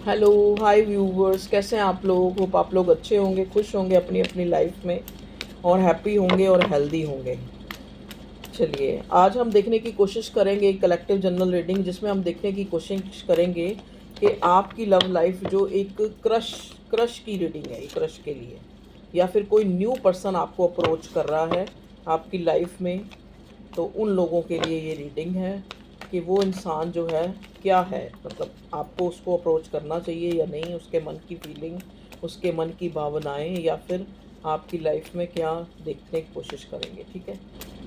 Hello, हाय viewers, कैसे हैं आप लोग? होप आप लोग अच्छे होंगे, खुश होंगे अपनी अपनी लाइफ में और हैप्पी होंगे और हेल्दी होंगे। चलिए, आज हम देखने की कोशिश करेंगे एक कलेक्टिव जनरल रीडिंग, जिसमें हम देखने की कोशिश करेंगे कि आपकी लव लाइफ जो एक क्रश क्रश की रीडिंग है, क्रश के लिए, या फिर कोई न्यू पर्सन आपको अप्रोच कर रहा है आपकी लाइफ में, तो उन लोगों के लिए ये रीडिंग है कि वो इंसान जो है क्या है, मतलब आपको उसको अप्रोच करना चाहिए या नहीं, उसके मन की फीलिंग, उसके मन की भावनाएं, या फिर आपकी लाइफ में क्या देखने की कोशिश करेंगे। ठीक है,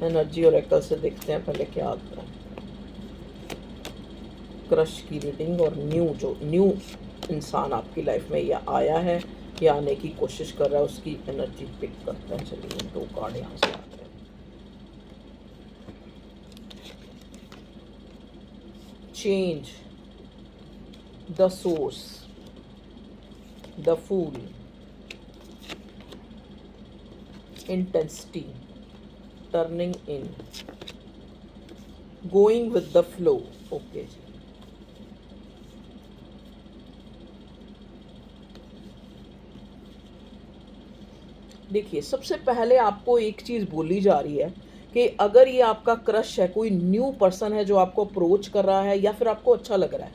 एनर्जी और एकल से देखते हैं पहले क्या आता है। क्रश की रीडिंग और न्यू इंसान आपकी लाइफ में या आया है या आने की कोशिश कर रहा है, उसकी एनर्जी पिक करते हैं। चलिए, दो कार्ड यहाँ से आते हैं। Change, the source, the full, intensity, turning in, going with the flow. Okay जी, देखिए, सबसे पहले आपको एक चीज़ बोली जा रही है कि अगर ये आपका क्रश है, कोई न्यू पर्सन है जो आपको अप्रोच कर रहा है या फिर आपको अच्छा लग रहा है,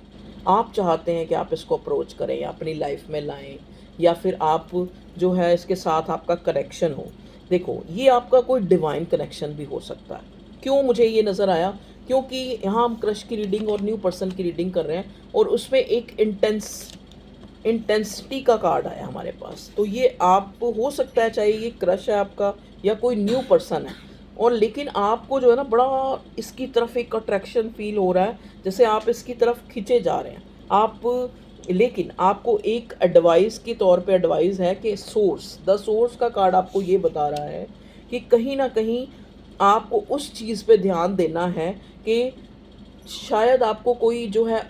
आप चाहते हैं कि आप इसको अप्रोच करें या अपनी लाइफ में लाएं, या फिर आप जो है इसके साथ आपका कनेक्शन हो। देखो, ये आपका कोई डिवाइन कनेक्शन भी हो सकता है। क्यों मुझे ये नज़र आया? क्योंकि यहाँ हम क्रश की रीडिंग और न्यू पर्सन की रीडिंग कर रहे हैं और उसमें एक इंटेंसिटी का कार्ड आया हमारे पास। तो ये आप हो सकता है, चाहे ये क्रश है आपका या कोई न्यू पर्सन है, और लेकिन आपको जो है ना बड़ा इसकी तरफ एक अट्रैक्शन फील हो रहा है, जैसे आप इसकी तरफ खींचे जा रहे हैं आप। लेकिन आपको एक एडवाइस के तौर पे एडवाइस है कि द सोर्स का कार्ड आपको ये बता रहा है कि कहीं ना कहीं आपको उस चीज़ पे ध्यान देना है कि शायद आपको कोई जो है,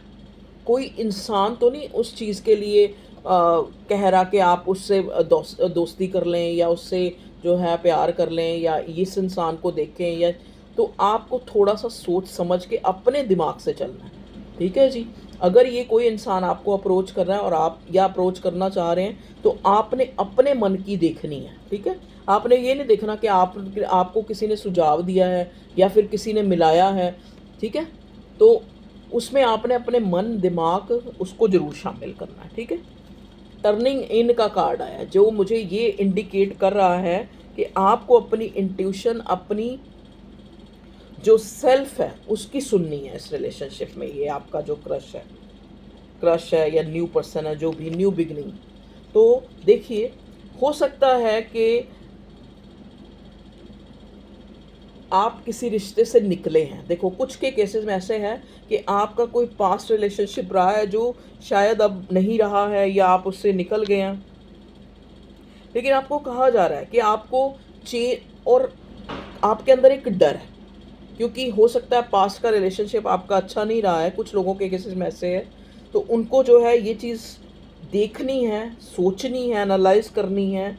कोई इंसान तो नहीं उस चीज़ के लिए कह रहा कि आप उससे दोस्ती कर लें या उससे जो है प्यार कर लें या इस इंसान को देखें, या तो आपको थोड़ा सा सोच समझ के अपने दिमाग से चलना है। ठीक है जी, अगर ये कोई इंसान आपको अप्रोच कर रहा है और आप या अप्रोच करना चाह रहे हैं, तो आपने अपने मन की देखनी है। ठीक है, आपने ये नहीं देखना कि आपको किसी ने सुझाव दिया है या फिर किसी ने मिलाया है। ठीक है, तो उसमें आपने अपने मन दिमाग उसको ज़रूर शामिल करना है। ठीक है, टर्निंग इन का कार्ड आया जो मुझे ये इंडिकेट कर रहा है कि आपको अपनी इंट्यूशन, अपनी जो सेल्फ है उसकी सुननी है इस रिलेशनशिप में। ये आपका जो क्रश है या न्यू पर्सन है, जो भी न्यू बिगनिंग, तो देखिए, हो सकता है कि आप किसी रिश्ते से निकले हैं। देखो, कुछ के केसेस में ऐसे हैं कि आपका कोई पास्ट रिलेशनशिप रहा है जो शायद अब नहीं रहा है या आप उससे निकल गए हैं, लेकिन आपको कहा जा रहा है कि आपको चे और आपके अंदर एक डर है, क्योंकि हो सकता है पास्ट का रिलेशनशिप आपका अच्छा नहीं रहा है। कुछ लोगों के केसेस में ऐसे है, तो उनको जो है ये चीज़ देखनी है, सोचनी है, एनालाइज करनी है,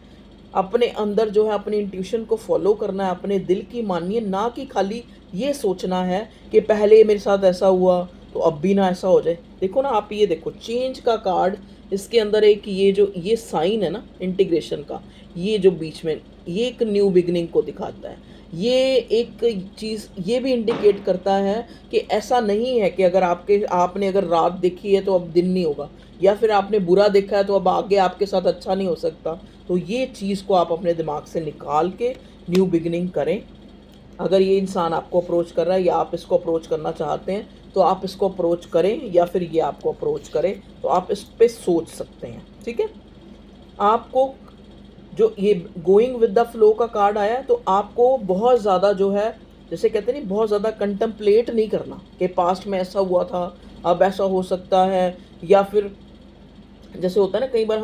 अपने अंदर जो है अपनी इंट्यूशन को फॉलो करना है, अपने दिल की मानिए, ना कि खाली ये सोचना है कि पहले मेरे साथ ऐसा हुआ तो अब भी ना ऐसा हो जाए। देखो ना, आप ये देखो, चेंज का कार्ड, इसके अंदर एक ये साइन है ना इंटीग्रेशन का, ये जो बीच में, ये एक न्यू बिगनिंग को दिखाता है। ये एक चीज़ ये भी इंडिकेट करता है कि ऐसा नहीं है कि अगर आपने अगर रात देखी है तो अब दिन नहीं होगा, या फिर आपने बुरा देखा है तो अब आगे आपके साथ अच्छा नहीं हो सकता। तो ये चीज़ को आप अपने दिमाग से निकाल के न्यू बिगनिंग करें। अगर ये इंसान आपको अप्रोच कर रहा है या आप इसको अप्रोच करना चाहते हैं, तो आप इसको अप्रोच करें या फिर ये आपको अप्रोच करे, तो आप इस पे सोच सकते हैं। ठीक है, आपको जो ये गोइंग विद द फ्लो का कार्ड आया है, तो आपको बहुत ज़्यादा जो है, जैसे कहते नहीं, बहुत ज़्यादा कंtemplate नहीं करना कि पास्ट में ऐसा हुआ था, अब ऐसा हो सकता है, या फिर जैसे होता है ना, कई बार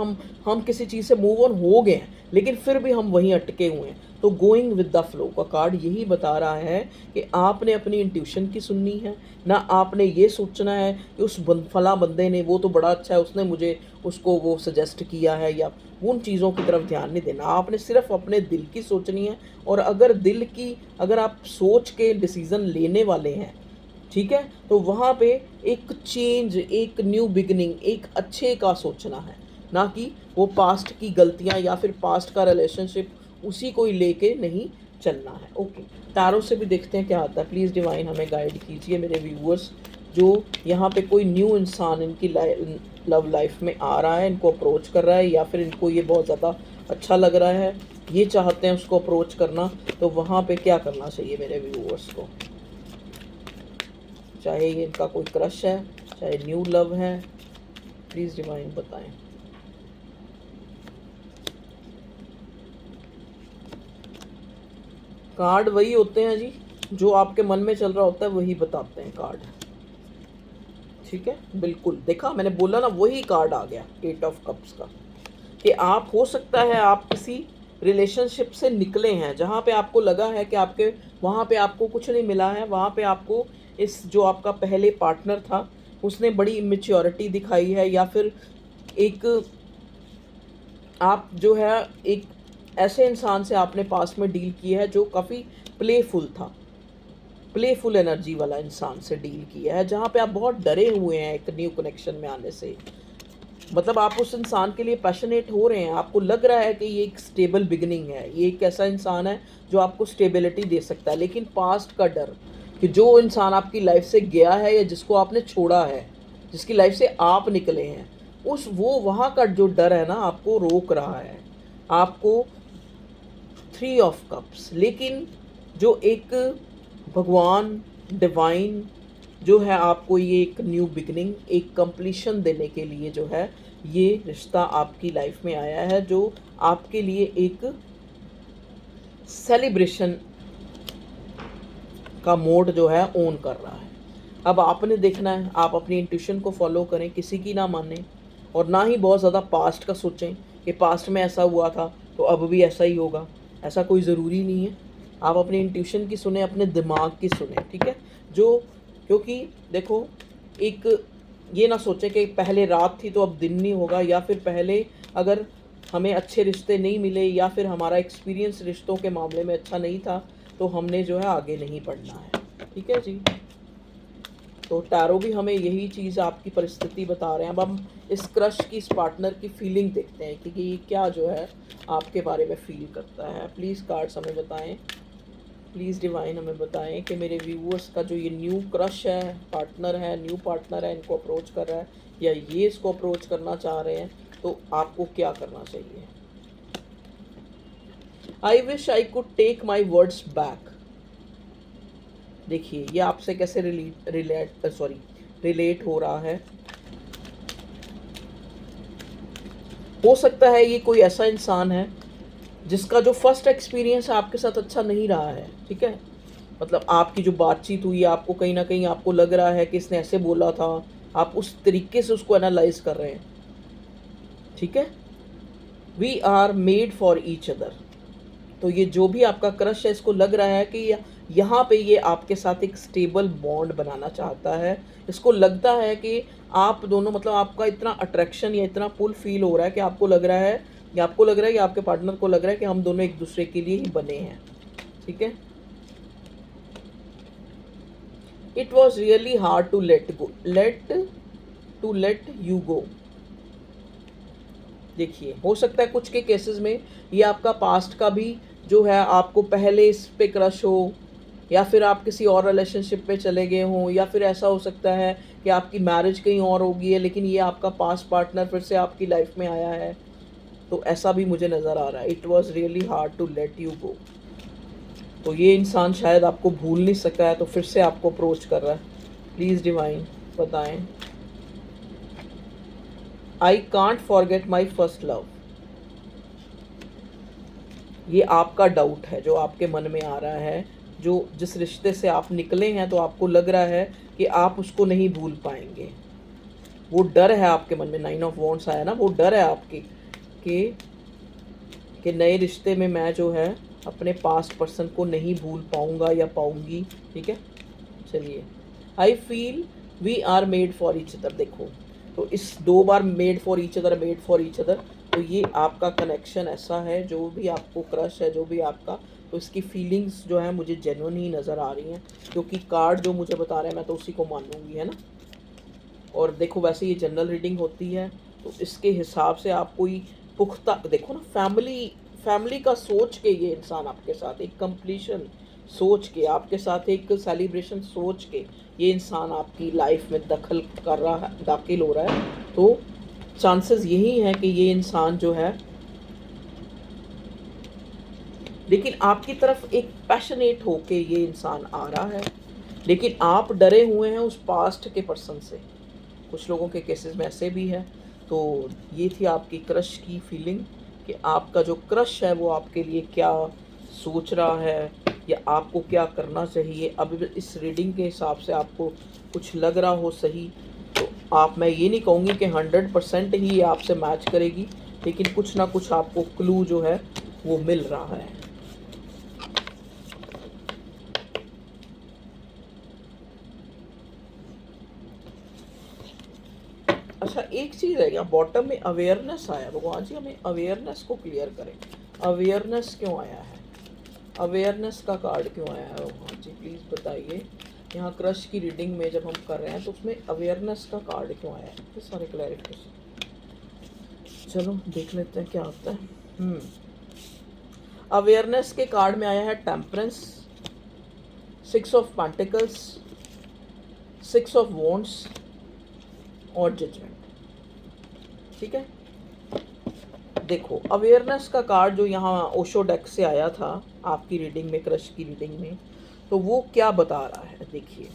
हम किसी चीज़ से मूव ऑन हो गए हैं लेकिन फिर भी हम वहीं अटके हुए हैं। तो गोइंग विद द फ्लो का कार्ड यही बता रहा है कि आपने अपनी इंट्यूशन की सुननी है, ना आपने ये सोचना है कि फला बंदे ने, वो तो बड़ा अच्छा है, उसने मुझे उसको वो सजेस्ट किया है, या उन चीज़ों की तरफ ध्यान नहीं देना। आपने सिर्फ अपने दिल की सोचनी है, और अगर आप सोच के डिसीज़न लेने वाले हैं, ठीक है। तो वहाँ पे एक चेंज, एक न्यू बिगनिंग, एक अच्छे का सोचना है, ना कि वो पास्ट की गलतियाँ या फिर पास्ट का रिलेशनशिप उसी को ही लेके नहीं चलना है। ओके, तारों से भी देखते हैं क्या आता है। प्लीज़ डिवाइन हमें गाइड कीजिए मेरे व्यूअर्स, जो यहाँ पे कोई न्यू इंसान इनकी लव लाइफ में आ रहा है, इनको अप्रोच कर रहा है, या फिर इनको ये बहुत ज़्यादा अच्छा लग रहा है, ये चाहते हैं उसको अप्रोच करना, तो वहाँ पे क्या करना चाहिए मेरे व्यूअर्स को? चाहे ये इनका कोई क्रश है, चाहे न्यू लव है, प्लीज़ डिवाइन बताएं। कार्ड वही होते हैं जी, जो आपके मन में चल रहा होता है वही बताते हैं कार्ड। ठीक है, बिल्कुल देखा मैंने बोला ना, वही कार्ड आ गया 8 ऑफ कप्स का, कि आप हो सकता है आप किसी रिलेशनशिप से निकले हैं जहाँ पे आपको लगा है कि आपके वहाँ पे आपको कुछ नहीं मिला है, वहाँ पे आपको इस जो आपका पहले पार्टनर था उसने बड़ी इमेच्योरिटी दिखाई है, या फिर एक आप जो है एक ऐसे इंसान से आपने पास्ट में डील किया है जो काफ़ी प्लेफुल था, प्लेफुल एनर्जी वाला इंसान से डील किया है, जहाँ पे आप बहुत डरे हुए हैं एक न्यू कनेक्शन में आने से। मतलब आप उस इंसान के लिए पैशनेट हो रहे हैं, आपको लग रहा है कि ये एक स्टेबल बिगिनिंग है, ये एक ऐसा इंसान है जो आपको स्टेबिलिटी दे सकता है, लेकिन पास्ट का डर कि जो इंसान आपकी लाइफ से गया है या जिसको आपने छोड़ा है, जिसकी लाइफ से आप निकले हैं, उस वो वहाँ का जो डर है ना आपको रोक रहा है, आपको 3 ऑफ कप्स। लेकिन जो एक भगवान डिवाइन जो है आपको ये एक न्यू बिगनिंग, एक कंप्लीशन देने के लिए जो है ये रिश्ता आपकी लाइफ में आया है, जो आपके लिए एक सेलिब्रेशन का मोड जो है ऑन कर रहा है। अब आपने देखना है, आप अपनी इंट्यूशन को फॉलो करें, किसी की ना मानें, और ना ही बहुत ज़्यादा पास्ट का सोचें कि पास्ट में ऐसा हुआ था तो अब भी ऐसा ही होगा, ऐसा कोई ज़रूरी नहीं है। आप अपनी इंट्यूशन की सुने, अपने दिमाग की सुने, ठीक है। जो क्योंकि देखो, एक ये ना सोचें कि पहले रात थी तो अब दिन नहीं होगा, या फिर पहले अगर हमें अच्छे रिश्ते नहीं मिले या फिर हमारा एक्सपीरियंस रिश्तों के मामले में अच्छा नहीं था तो हमने जो है आगे नहीं बढ़ना है, ठीक है जी। तो टैरो भी हमें यही चीज़ आपकी परिस्थिति बता रहे हैं। अब हम इस क्रश की, इस पार्टनर की फीलिंग देखते हैं कि ये क्या जो है आपके बारे में फील करता है। प्लीज़ कार्ड्स हमें बताएं, प्लीज़ डिवाइन हमें बताएं कि मेरे व्यूअर्स का जो ये न्यू क्रश है, पार्टनर है, न्यू पार्टनर है, इनको अप्रोच कर रहा है या ये इसको अप्रोच करना चाह रहे हैं, तो आपको क्या करना चाहिए। I wish I could take my words back. देखिए ये आपसे कैसे रिलेट हो रहा है। हो सकता है ये कोई ऐसा इंसान है जिसका जो फर्स्ट एक्सपीरियंस आपके साथ अच्छा नहीं रहा है, ठीक है। मतलब आपकी जो बातचीत हुई, आपको कहीं ना कहीं आपको लग रहा है कि इसने ऐसे बोला था, आप उस तरीके से उसको एनालाइज कर रहे हैं, ठीक है। We are made for each other. तो ये जो भी आपका क्रश है, इसको लग रहा है कि यहाँ पे ये आपके साथ एक स्टेबल बॉन्ड बनाना चाहता है। इसको लगता है कि आप दोनों, मतलब आपका इतना अट्रैक्शन या इतना पुल फील हो रहा है कि आपको लग रहा है, या आपको लग रहा है कि आपके पार्टनर को लग रहा है कि हम दोनों एक दूसरे के लिए ही बने हैं, ठीक है। It was really hard to let you go. देखिए हो सकता है कुछ के केसेस में ये आपका पास्ट का भी जो है आपको पहले इस पे क्रश हो, या फिर आप किसी और रिलेशनशिप पे चले गए हों, या फिर ऐसा हो सकता है कि आपकी मैरिज कहीं और होगी है लेकिन ये आपका पास्ट पार्टनर फिर से आपकी लाइफ में आया है। तो ऐसा भी मुझे नज़र आ रहा है। It was really hard to let you go. तो ये इंसान शायद आपको भूल नहीं सका है, तो फिर से आपको अप्रोच कर रहा है। प्लीज़ डिवाइन बताएं। I can't forget my first love. ये आपका डाउट है जो आपके मन में आ रहा है, जो जिस रिश्ते से आप निकले हैं तो आपको लग रहा है कि आप उसको नहीं भूल पाएंगे। वो डर है आपके मन में, 9 ऑफ वॉन्ड्स आया ना, वो डर है आपके कि नए रिश्ते में मैं जो है अपने पास्ट पर्सन को नहीं भूल पाऊंगा या पाऊंगी, ठीक है। चलिए, I feel we are made for each other. देखो तो इस 2 बार made for each other, made for each other, तो ये आपका कनेक्शन ऐसा है, जो भी आपको क्रश है, जो भी आपका तो इसकी फीलिंग्स जो है मुझे जेन्युइन ही नज़र आ रही हैं, क्योंकि कार्ड जो मुझे बता रहे हैं मैं तो उसी को मानूंगी, है ना। और देखो वैसे ये जनरल रीडिंग होती है, तो इसके हिसाब से आप कोई पुख्ता देखो ना, फैमिली का सोच के ये इंसान आपके साथ एक कंप्लीशन सोच के, आपके साथ एक सेलिब्रेशन सोच के ये इंसान आपकी लाइफ में दखल कर रहा है, दाखिल हो रहा है। तो चांसेस यही हैं कि ये इंसान जो है, लेकिन आपकी तरफ एक पैशनेट होके ये इंसान आ रहा है, लेकिन आप डरे हुए हैं उस पास्ट के पर्सन से। कुछ लोगों के केसेस में ऐसे भी है। तो ये थी आपकी क्रश की फीलिंग कि आपका जो क्रश है वो आपके लिए क्या सोच रहा है या आपको क्या करना चाहिए। अब इस रीडिंग के हिसाब से आपको कुछ लग रहा हो सही, तो मैं ये नहीं कहूँगी कि 100% ही ये आपसे मैच करेगी, लेकिन कुछ ना कुछ आपको क्लू जो है वो मिल रहा है। अच्छा, एक चीज़ है, यहाँ बॉटम में अवेयरनेस आया। भगवान जी हमें अवेयरनेस को क्लियर करें। अवेयरनेस क्यों आया है? अवेयरनेस का कार्ड क्यों आया है भगवान जी, प्लीज़ बताइए। यहाँ क्रश की रीडिंग में जब हम कर रहे हैं तो उसमें अवेयरनेस का कार्ड क्यों आया है? ये सारे क्लैरिफिकेशन चलो देख लेते हैं क्या होता है। अवेयरनेस के कार्ड में आया है temperance, 6 of pentacles, 6 of wands और जजमेंट। ठीक है, देखो अवेयरनेस का कार्ड जो यहाँ ओशो डेक से आया था आपकी रीडिंग में, क्रश की रीडिंग में, तो वो क्या बता रहा है देखिए।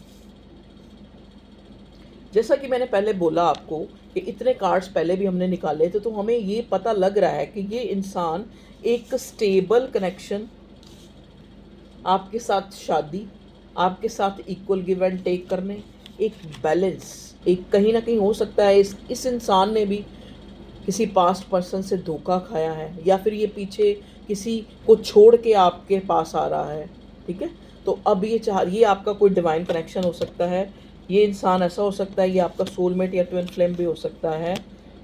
जैसा कि मैंने पहले बोला आपको कि इतने कार्ड्स पहले भी हमने निकाले थे, तो हमें ये पता लग रहा है कि ये इंसान एक स्टेबल कनेक्शन, आपके साथ शादी, आपके साथ इक्वल गिव एंड टेक करने, एक बैलेंस, एक कहीं ना कहीं हो सकता है इस इंसान ने भी किसी पास्ट पर्सन से धोखा खाया है, या फिर ये पीछे किसी को छोड़ के आपके पास आ रहा है। ठीक है, तो अब ये आपका कोई डिवाइन कनेक्शन हो सकता है। ये इंसान ऐसा हो सकता है, ये आपका सोलमेट या ट्विन फ्लेम भी हो सकता है।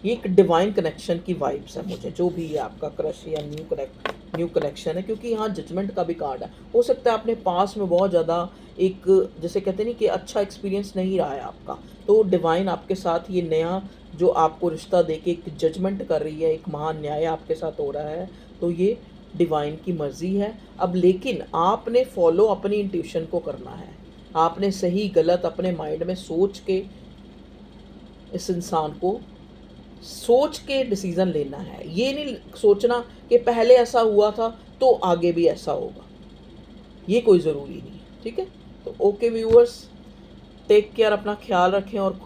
ये एक डिवाइन कनेक्शन की वाइब्स है मुझे, जो भी ये आपका क्रश या न्यू कनेक्शन है, क्योंकि यहाँ जजमेंट का भी कार्ड है। हो सकता है आपने पास में बहुत ज़्यादा एक, जैसे कहते नहीं कि अच्छा एक्सपीरियंस नहीं रहा है आपका, तो डिवाइन आपके साथ ये नया जो आपको रिश्ता देके एक जजमेंट कर रही है, एक महान न्याय आपके साथ हो रहा है, तो ये डिवाइन की मर्जी है। अब लेकिन आपने फॉलो अपनी इंट्यूशन को करना है, आपने सही गलत अपने माइंड में सोच के इस इंसान को सोच के डिसीज़न लेना है। ये नहीं सोचना कि पहले ऐसा हुआ था तो आगे भी ऐसा होगा, ये कोई ज़रूरी नहीं है। ठीक है, तो ओके व्यूअर्स, टेक केयर, अपना ख्याल रखें और खुश